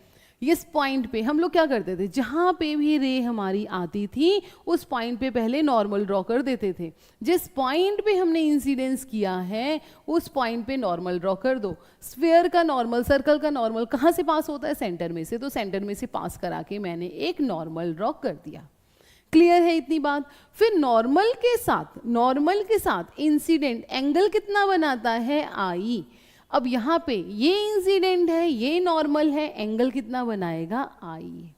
A: इस पॉइंट पे हम लोग क्या करते थे, जहां पे भी रे हमारी आती थी उस पॉइंट पे पहले नॉर्मल ड्रॉ कर देते थे। जिस पॉइंट पे हमने इंसिडेंस किया है उस पॉइंट पे नॉर्मल ड्रॉ कर दो। स्फीयर का नॉर्मल, सर्कल का नॉर्मल कहाँ से पास होता है, सेंटर में से, तो सेंटर में से पास करा के मैंने एक नॉर्मल ड्रॉ कर दिया। क्लियर है इतनी बात। फिर नॉर्मल के साथ इंसिडेंट एंगल कितना बनाता है, I। अब यहाँ पे ये इंसिडेंट है, ये नॉर्मल है, एंगल कितना बनाएगा, I।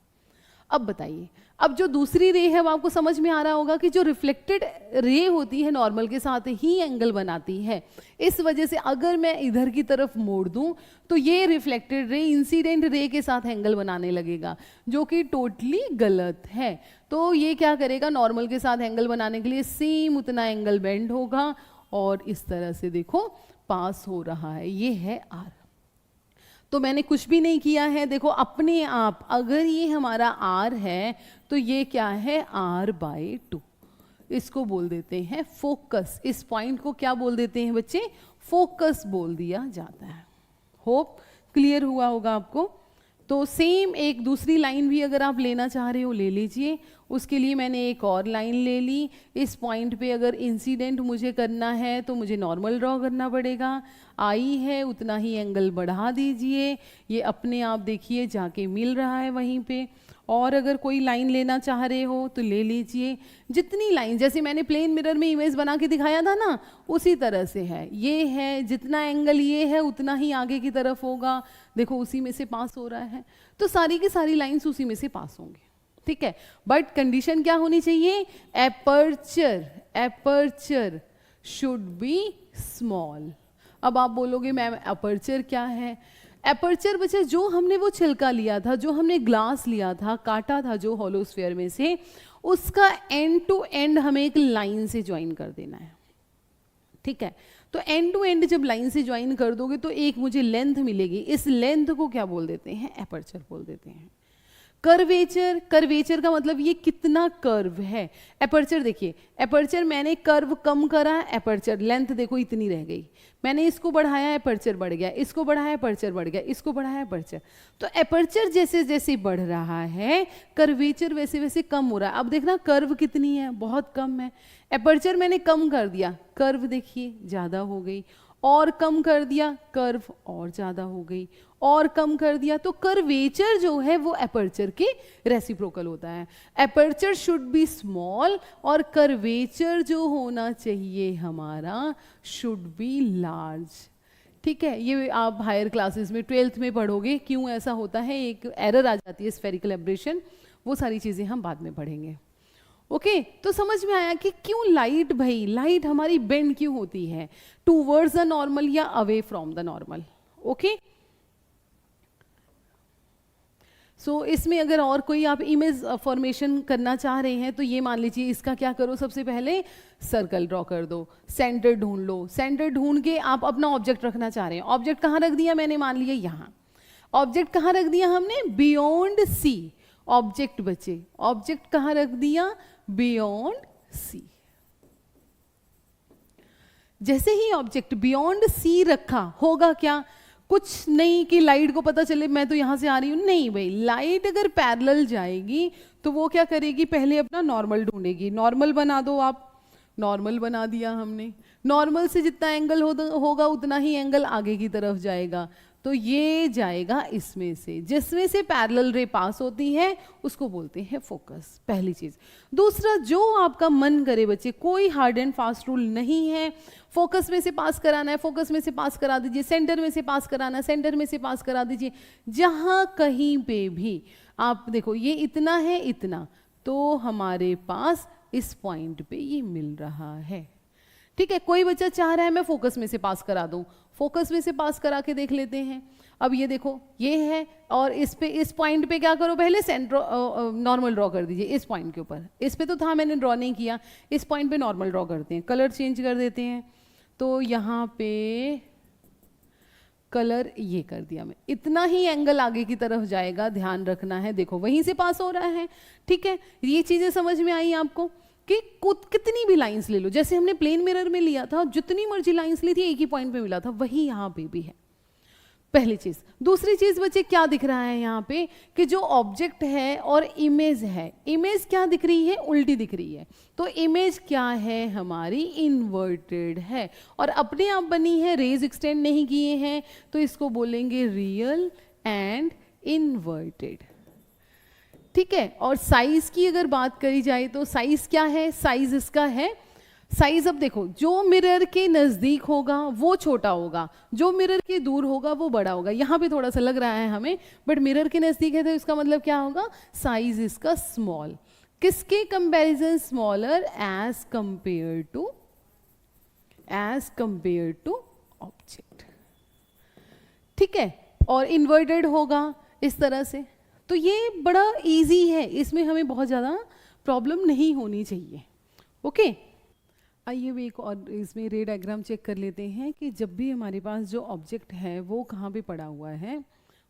A: अब बताइए, अब जो दूसरी रे है वो आपको समझ में आ रहा होगा कि जो रिफ्लेक्टेड रे होती है नॉर्मल के साथ ही एंगल बनाती है। इस वजह से अगर मैं इधर की तरफ मोड़ दूं तो ये रिफ्लेक्टेड रे इंसिडेंट रे के साथ एंगल बनाने लगेगा, जो कि टोटली गलत है। तो ये क्या करेगा, नॉर्मल के साथ एंगल बनाने के लिए सेम उतना एंगल बेंड होगा और इस तरह से देखो पास हो रहा है। ये है R। तो मैंने कुछ भी नहीं किया है, देखो अपने आप। अगर ये हमारा R है तो ये क्या है, R/2। इसको बोल देते हैं फोकस। इस पॉइंट को क्या बोल देते हैं बच्चे, फोकस बोल दिया जाता है। होप क्लियर हुआ होगा आपको। तो सेम एक दूसरी लाइन भी अगर आप लेना चाह रहे हो ले लीजिए। उसके लिए मैंने एक और लाइन ले ली। इस पॉइंट पे अगर इंसिडेंट मुझे करना है तो मुझे नॉर्मल ड्रॉ करना पड़ेगा। I है उतना ही एंगल बढ़ा दीजिए, ये अपने आप देखिए जाके मिल रहा है वहीं पे। और अगर कोई लाइन लेना चाह रहे हो तो ले लीजिए, जितनी लाइन, जैसे मैंने प्लेन मिरर में इमेज बना के दिखाया था ना, उसी तरह से है। ये है, जितना एंगल ये है उतना ही आगे की तरफ होगा, देखो उसी में से पास हो रहा है, तो सारी की सारी लाइंस उसी में से पास होंगे, ठीक है। बट कंडीशन क्या होनी चाहिए, एपर्चर शुड बी स्मॉल। अब आप बोलोगे मैम अपर्चर क्या है? एपर्चर बच्चे जो हमने वो छिलका लिया था, जो हमने ग्लास लिया था, काटा था जो होलोस्फीयर में से, उसका एंड टू एंड हमें एक लाइन से ज्वाइन कर देना है, ठीक है। तो एंड टू एंड जब लाइन से ज्वाइन कर दोगे तो एक मुझे लेंथ मिलेगी, इस लेंथ को क्या बोल देते हैं, एपर्चर बोल देते हैं। कर्वेचर, कर्वेचर का मतलब ये कितना कर्व है। एपर्चर देखिए, एपर्चर मैंने कर्व कम करा, एपर्चर लेंथ देखो इतनी रह गई, मैंने इसको बढ़ाया एपर्चर बढ़ गया, इसको बढ़ाया एपर्चर बढ़ गया, इसको बढ़ाया एपर्चर। तो एपर्चर जैसे जैसे बढ़ रहा है कर्वेचर वैसे वैसे कम हो रहा है। अब देखना कर्व कितनी है, बहुत कम है। एपर्चर मैंने कम कर दिया, कर्व देखिए ज़्यादा हो गई, और कम कर दिया कर्व और ज़्यादा हो गई, और कम कर दिया, तो कर्वेचर जो है वो एपर्चर के रेसिप्रोकल होता है। एपर्चर शुड बी स्मॉल और कर्वेचर जो होना चाहिए हमारा शुड बी लार्ज, ठीक है। ये आप हायर क्लासेस में 12th में पढ़ोगे क्यों ऐसा होता है, एक एरर आ जाती है स्फेरिकल एब्रेशन, वो सारी चीज़ें हम बाद में पढ़ेंगे। ओके तो समझ में आया कि क्यों लाइट, भाई लाइट हमारी बेंड क्यों होती है, टूवर्ड्स द नॉर्मल या away from the normal. Okay so इसमें अगर और कोई आप इमेज फॉर्मेशन करना चाह रहे हैं तो ये मान लीजिए, इसका क्या करो, सबसे पहले सर्कल ड्रॉ कर दो, सेंटर ढूंढ लो, सेंटर ढूंढ के आप अपना ऑब्जेक्ट रखना चाह रहे हैं। ऑब्जेक्ट कहाँ रख दिया मैंने, मान लिया यहाँ। ऑब्जेक्ट कहाँ रख दिया हमने, बियॉन्ड सी। ऑब्जेक्ट बचे, ऑब्जेक्ट कहाँ रख दिया, बियॉन्ड सी। जैसे ही ऑब्जेक्ट बियॉन्ड सी रखा, होगा क्या, कुछ नहीं कि लाइट को पता चले मैं तो यहां से आ रही हूं, नहीं भाई, लाइट अगर पैरेलल जाएगी तो वो क्या करेगी, पहले अपना नॉर्मल ढूंढेगी। नॉर्मल बना दो आप, नॉर्मल बना दिया हमने, नॉर्मल से जितना एंगल होगा उतना ही एंगल आगे की तरफ जाएगा, तो ये जाएगा इसमें से, जिसमें से पैरेलल रे पास होती है उसको बोलते हैं फोकस, पहली चीज। दूसरा, जो आपका मन करे बच्चे, कोई हार्ड एंड फास्ट रूल नहीं है, फोकस में से पास कराना है फोकस में से पास करा दीजिए, सेंटर में से पास कराना है सेंटर में से पास करा दीजिए, जहां कहीं पे भी आप देखो ये इतना है इतना, तो हमारे पास इस पॉइंट पे ये मिल रहा है, ठीक है। कोई बच्चा चाह रहा है मैं फोकस में से पास करा दूं, फोकस में से पास करा के देख लेते हैं। अब ये देखो ये है, और इस पे, इस पॉइंट पे क्या करो, पहले सेंटर नॉर्मल ड्रॉ कर दीजिए इस पॉइंट के ऊपर। इस पे तो था मैंने ड्रॉ नहीं किया, इस पॉइंट पे नॉर्मल ड्रॉ करते हैं, कलर चेंज कर देते हैं। तो यहाँ पे कलर ये कर दिया मैं, इतना ही एंगल आगे की तरफ जाएगा, ध्यान रखना है, देखो वहीं से पास हो रहा है, ठीक है। ये चीजें समझ में आई आपको कि कितनी भी लाइंस ले लो, जैसे हमने प्लेन मिरर में लिया था, जितनी मर्जी लाइंस ली थी एक ही पॉइंट पे मिला था, वही यहाँ पे भी है, पहली चीज। दूसरी चीज बच्चे क्या दिख रहा है यहाँ पे, कि जो ऑब्जेक्ट है और इमेज है, इमेज क्या दिख रही है, उल्टी दिख रही है, तो इमेज क्या है हमारी, इन्वर्टेड है, और अपने आप बनी है, रेज एक्सटेंड नहीं किए हैं, तो इसको बोलेंगे रियल एंड इन्वर्टेड, ठीक है। और साइज की अगर बात करी जाए तो साइज क्या है, साइज इसका है, साइज अब देखो, जो मिरर के नजदीक होगा वो छोटा होगा, जो मिरर के दूर होगा वो बड़ा होगा। यहाँ पे थोड़ा सा लग रहा है हमें, बट मिरर के नजदीक है तो इसका मतलब क्या होगा, साइज इसका स्मॉल, किसके comparison, smaller as compare to object, ठीक है। और इन्वर्टेड होगा इस तरह से, तो ये बड़ा इजी है, इसमें हमें बहुत ज़्यादा प्रॉब्लम नहीं होनी चाहिए। ओके आइए भी एक और इसमें रे डायग्राम चेक कर लेते हैं कि जब भी हमारे पास जो ऑब्जेक्ट है वो कहाँ पे पड़ा हुआ है,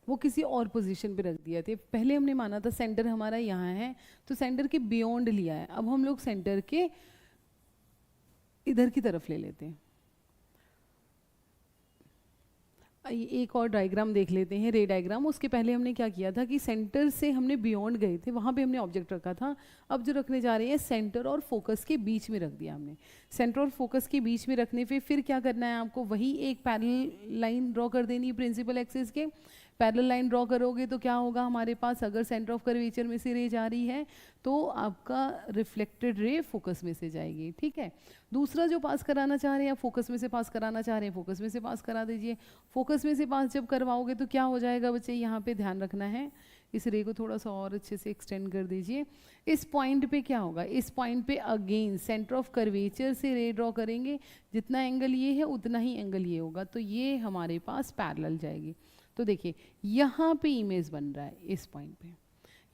A: वो किसी और पोजीशन पे रख दिया था। पहले हमने माना था सेंटर हमारा यहाँ है, तो सेंटर के बियॉन्ड लिया है, अब हम लोग सेंटर के इधर की तरफ ले लेते हैं। एक और डायग्राम देख लेते हैं, रे डायग्राम। उसके पहले हमने क्या किया था कि सेंटर से हमने बियॉन्ड गए थे, वहाँ पे हमने ऑब्जेक्ट रखा था। अब जो रखने जा रहे हैं सेंटर और फोकस के बीच में रख दिया हमने। सेंटर और फोकस के बीच में रखने पे फिर क्या करना है आपको, वही एक पैरेलल लाइन ड्रॉ कर देनी है प्रिंसिपल एक्सिस के, पैरेलल लाइन ड्रॉ करोगे तो क्या होगा हमारे पास, अगर सेंटर ऑफ कर्वेचर में से रे जा रही है तो आपका रिफ्लेक्टेड रे फोकस में से जाएगी, ठीक है। दूसरा जो पास कराना चाह रहे हैं, फोकस में से पास कराना चाह रहे हैं, फोकस में से पास करा दीजिए। फोकस में से पास जब करवाओगे तो क्या हो जाएगा बच्चे, यहाँ पे ध्यान रखना है, इस रे को थोड़ा सा और अच्छे से एक्सटेंड कर दीजिए। इस पॉइंट पे क्या होगा, इस पॉइंट पे अगेन सेंटर ऑफ कर्वेचर से रे ड्रॉ करेंगे, जितना एंगल ये है उतना ही एंगल ये होगा, तो ये हमारे पास पैरेलल जाएगी। तो देखिए यहाँ पे इमेज बन रहा है इस पॉइंट पे,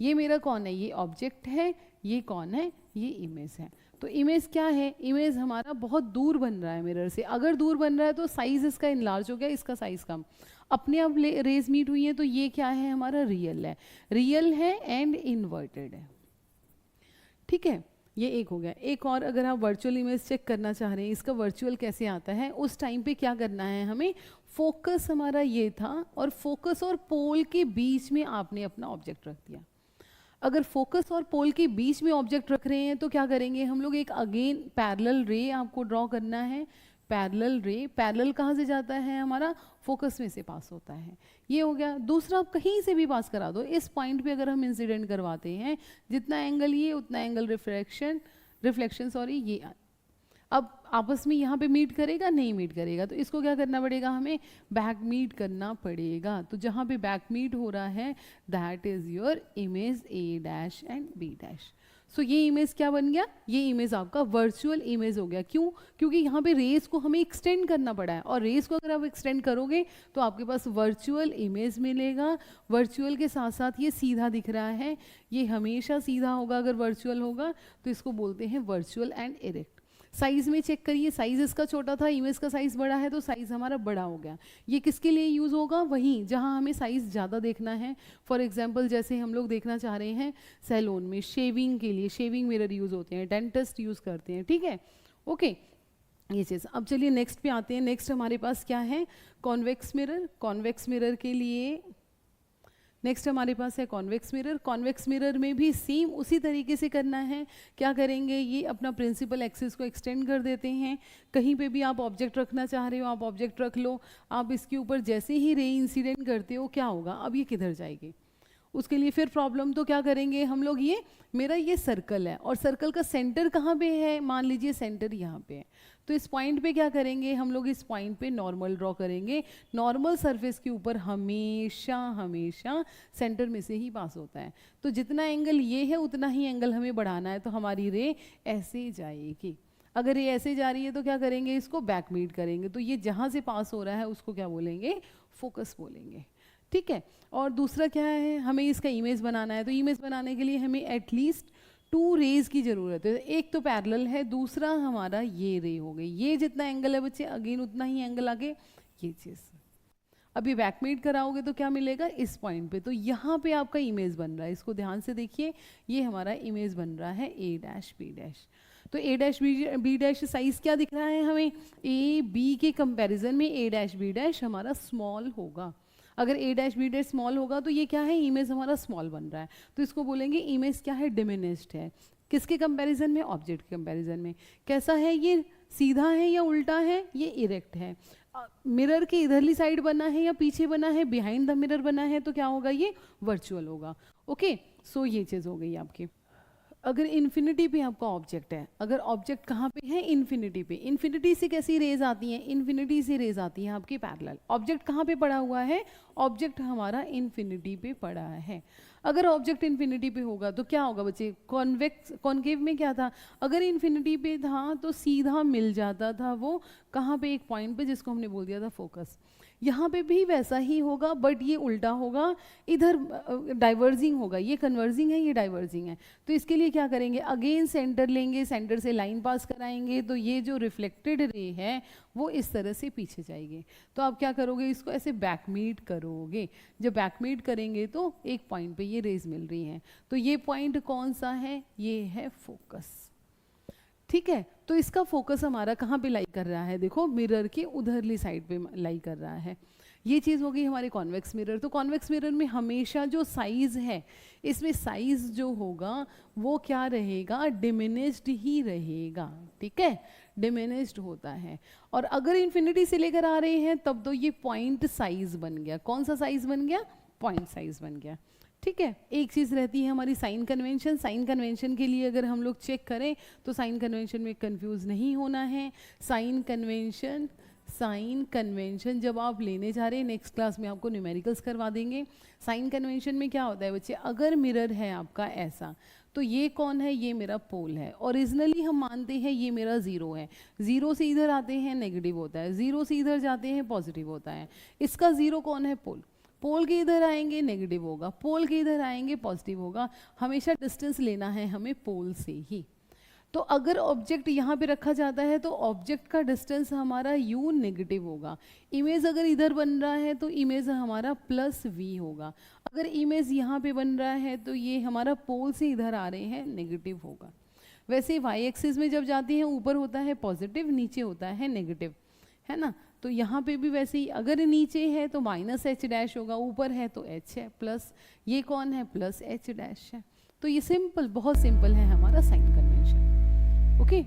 A: ये मेरा कौन है, ये ऑब्जेक्ट है, ये कौन है, ये इमेज है। तो इमेज क्या है, इमेज हमारा बहुत दूर बन रहा है मिरर से। अगर दूर बन रहा है तो साइज इसका इनलार्ज हो गया, इसका साइज कम, अपने आप रेज मीट हुई है, तो ये क्या है हमारा, रियल है, रियल है एंड इन्वर्टेड है, ठीक है। ये एक हो गया। एक और, अगर आप वर्चुअल इमेज चेक करना चाह रहे हैं, इसका वर्चुअल कैसे आता है, उस टाइम पे क्या करना है हमें, फोकस हमारा ये था और फोकस और पोल के बीच में आपने अपना ऑब्जेक्ट रख दिया। अगर फोकस और पोल के बीच में ऑब्जेक्ट रख रहे हैं तो क्या करेंगे हम लोग, एक अगेन पैरेलल रे आपको ड्रॉ करना है। पैरेलल रे, पैरेलल कहाँ से जाता है हमारा, फोकस में से पास होता है, ये हो गया। दूसरा, आप कहीं से भी पास करा दो, इस पॉइंट पे अगर हम इंसिडेंट करवाते हैं, जितना एंगल ये उतना एंगल रिफ्लेक्शन सॉरी, ये अब आपस में यहाँ पे मीट करेगा, नहीं मीट करेगा, तो इसको क्या करना पड़ेगा, हमें बैक मीट करना पड़ेगा। तो जहाँ पे बैक मीट हो रहा है that is your image A dash and B dash. So ये इमेज क्या बन गया, ये इमेज आपका वर्चुअल इमेज हो गया। क्यों, क्योंकि यहाँ पे रेस को हमें एक्सटेंड करना पड़ा है, और रेस को अगर आप एक्सटेंड करोगे तो आपके पास वर्चुअल इमेज मिलेगा। वर्चुअल के साथ साथ ये सीधा दिख रहा है, ये हमेशा सीधा होगा अगर वर्चुअल होगा, तो इसको बोलते हैं वर्चुअल एंड इरेक्ट। साइज में चेक करिए, साइज इसका छोटा था, इमेज का साइज बड़ा है, तो साइज हमारा बड़ा हो गया। ये किसके लिए यूज होगा, वहीं जहां हमें साइज ज़्यादा देखना है। फॉर एग्जांपल जैसे हम लोग देखना चाह रहे हैं सैलून में शेविंग के लिए, शेविंग मिरर यूज होते हैं, डेंटिस्ट यूज करते हैं, ठीक है, ओके ये चीज़। अब चलिए नेक्स्ट पे आते हैं। नेक्स्ट हमारे पास क्या है, कॉन्वेक्स मिरर। कॉन्वेक्स मिरर के लिए नेक्स्ट हमारे पास है कॉन्वेक्स मिरर। कॉन्वेक्स मिरर में भी सेम उसी तरीके से करना है। क्या करेंगे, ये अपना प्रिंसिपल एक्सिस को एक्सटेंड कर देते हैं। कहीं पे भी आप ऑब्जेक्ट रखना चाह रहे हो, आप ऑब्जेक्ट रख लो। आप इसके ऊपर जैसे ही रे इंसिडेंट करते हो, क्या होगा, अब ये किधर जाएगी, उसके लिए फिर प्रॉब्लम। तो क्या करेंगे हम लोग, ये मेरा ये सर्कल है और सर्कल का सेंटर कहाँ पे है, मान लीजिए सेंटर यहाँ पे है, तो इस पॉइंट पे क्या करेंगे हम लोग, इस पॉइंट पे नॉर्मल ड्रॉ करेंगे। नॉर्मल सरफेस के ऊपर हमेशा हमेशा सेंटर में से ही पास होता है, तो जितना एंगल ये है उतना ही एंगल हमें बढ़ाना है, तो हमारी रे ऐसे जाएगी। अगर ये ऐसे जा रही है तो क्या करेंगे, इसको बैक मीट करेंगे, तो ये जहाँ से पास हो रहा है उसको क्या बोलेंगे, फोकस बोलेंगे, ठीक है। और दूसरा क्या है, हमें इसका इमेज बनाना है, तो इमेज बनाने के लिए हमें एटलीस्ट 2 रेज की ज़रूरत है। एक तो पैरेलल है, दूसरा हमारा ये रे हो गई, ये जितना एंगल है बच्चे अगेन उतना ही एंगल आगे, ये चीज़। अब ये बैकमीट कराओगे तो क्या मिलेगा, इस पॉइंट पे, तो यहाँ पे आपका इमेज बन रहा है, इसको ध्यान से देखिए, ये हमारा इमेज बन रहा है ए डैश बी डैश। तो A dash B dash size क्या दिख रहा है हमें, ए बी के कंपैरिजन में ए डैश बी डैश हमारा स्मॉल होगा। अगर ए डैश बी डैश स्मॉल होगा तो ये क्या है, इमेज हमारा स्मॉल बन रहा है, तो इसको बोलेंगे इमेज क्या है, डिमिनिश्ड है। किसके कंपैरिजन में, ऑब्जेक्ट के कंपैरिजन में। कैसा है, ये सीधा है या उल्टा है, ये इरेक्ट है। मिरर के इधरली साइड बना है या पीछे बना है, बिहाइंड द मिरर बना है, तो क्या होगा, ये वर्चुअल होगा। ओके, सो ये चीज़ हो गई आपकी। अगर इन्फिनिटी पे आपका ऑब्जेक्ट है, अगर ऑब्जेक्ट कहाँ पे है, इन्फिनिटी पे, इन्फिनिटी से कैसी रेज आती हैं, इन्फिनिटी से रेज आती हैं आपकी पैरेलल। ऑब्जेक्ट कहाँ पे पड़ा हुआ है, ऑब्जेक्ट हमारा इन्फिनिटी पे पड़ा है। अगर ऑब्जेक्ट इन्फिनिटी पे होगा तो क्या होगा बच्चे, कॉन्वेक्स कॉन्केव में क्या था, अगर इन्फिनिटी पे था तो सीधा मिल जाता था वो कहाँ पे, एक पॉइंट पे जिसको हमने बोल दिया था फोकस। यहाँ पे भी वैसा ही होगा, बट ये उल्टा होगा, इधर डाइवर्जिंग होगा, ये कन्वर्जिंग है, ये डाइवर्जिंग है। तो इसके लिए क्या करेंगे, अगेन सेंटर लेंगे, सेंटर से लाइन पास कराएंगे, तो ये जो रिफ्लेक्टेड रे है वो इस तरह से पीछे जाएगी। तो आप क्या करोगे, इसको ऐसे बैकमीट करोगे। जब बैकमीट करेंगे तो एक पॉइंट पे ये रेज मिल रही हैं, तो ये पॉइंट कौन सा है, ये है फोकस, ठीक है। तो इसका फोकस हमारा कहाँ पे लाई कर रहा है, देखो मिरर के उधरली साइड पे लाई कर रहा है। ये चीज़ हो गई हमारे कॉन्वेक्स मिरर। तो कॉन्वेक्स मिरर में हमेशा जो साइज है, इसमें साइज जो होगा वो क्या रहेगा, डिमिनिश्ड ही रहेगा, ठीक है, डिमिनिश्ड होता है। और अगर इन्फिनिटी से लेकर आ रहे हैं तब तो ये पॉइंट साइज बन गया। कौन सा साइज बन गया? पॉइंट साइज बन गया। ठीक है, एक चीज़ रहती है हमारी साइन कन्वेंशन। साइन कन्वेंशन के लिए अगर हम लोग चेक करें तो साइन कन्वेंशन में कंफ्यूज नहीं होना है। साइन कन्वेंशन जब आप लेने जा रहे हैं, नेक्स्ट क्लास में आपको न्यूमेरिकल्स करवा देंगे। साइन कन्वेंशन में क्या होता है बच्चे, अगर मिरर है आपका ऐसा, तो ये कौन है? ये मेरा पोल है। ओरिजिनली हम मानते हैं ये मेरा ज़ीरो है। ज़ीरो से इधर आते हैं नेगेटिव होता है, ज़ीरो से इधर जाते हैं पॉजिटिव होता है। इसका ज़ीरो कौन है? पोल। पोल के इधर आएंगे नेगेटिव होगा, पोल के इधर आएंगे पॉजिटिव होगा। हमेशा डिस्टेंस लेना है हमें पोल से ही। तो अगर ऑब्जेक्ट यहाँ पे रखा जाता है तो ऑब्जेक्ट का डिस्टेंस हमारा u नेगेटिव होगा। इमेज अगर इधर बन रहा है तो इमेज हमारा प्लस v होगा। अगर इमेज यहाँ पे बन रहा है तो ये हमारा पोल से इधर आ रहे हैं नेगेटिव होगा। वैसे y एक्सिस में जब जाती हैं ऊपर होता है पॉजिटिव, नीचे होता है नेगेटिव, है ना। तो यहाँ पे भी वैसे ही, अगर नीचे है तो माइनस एच डैश होगा, ऊपर है तो h है प्लस, ये कौन है? प्लस h डैश है। तो ये सिंपल, बहुत सिंपल है हमारा साइन कन्वेंशन। ओके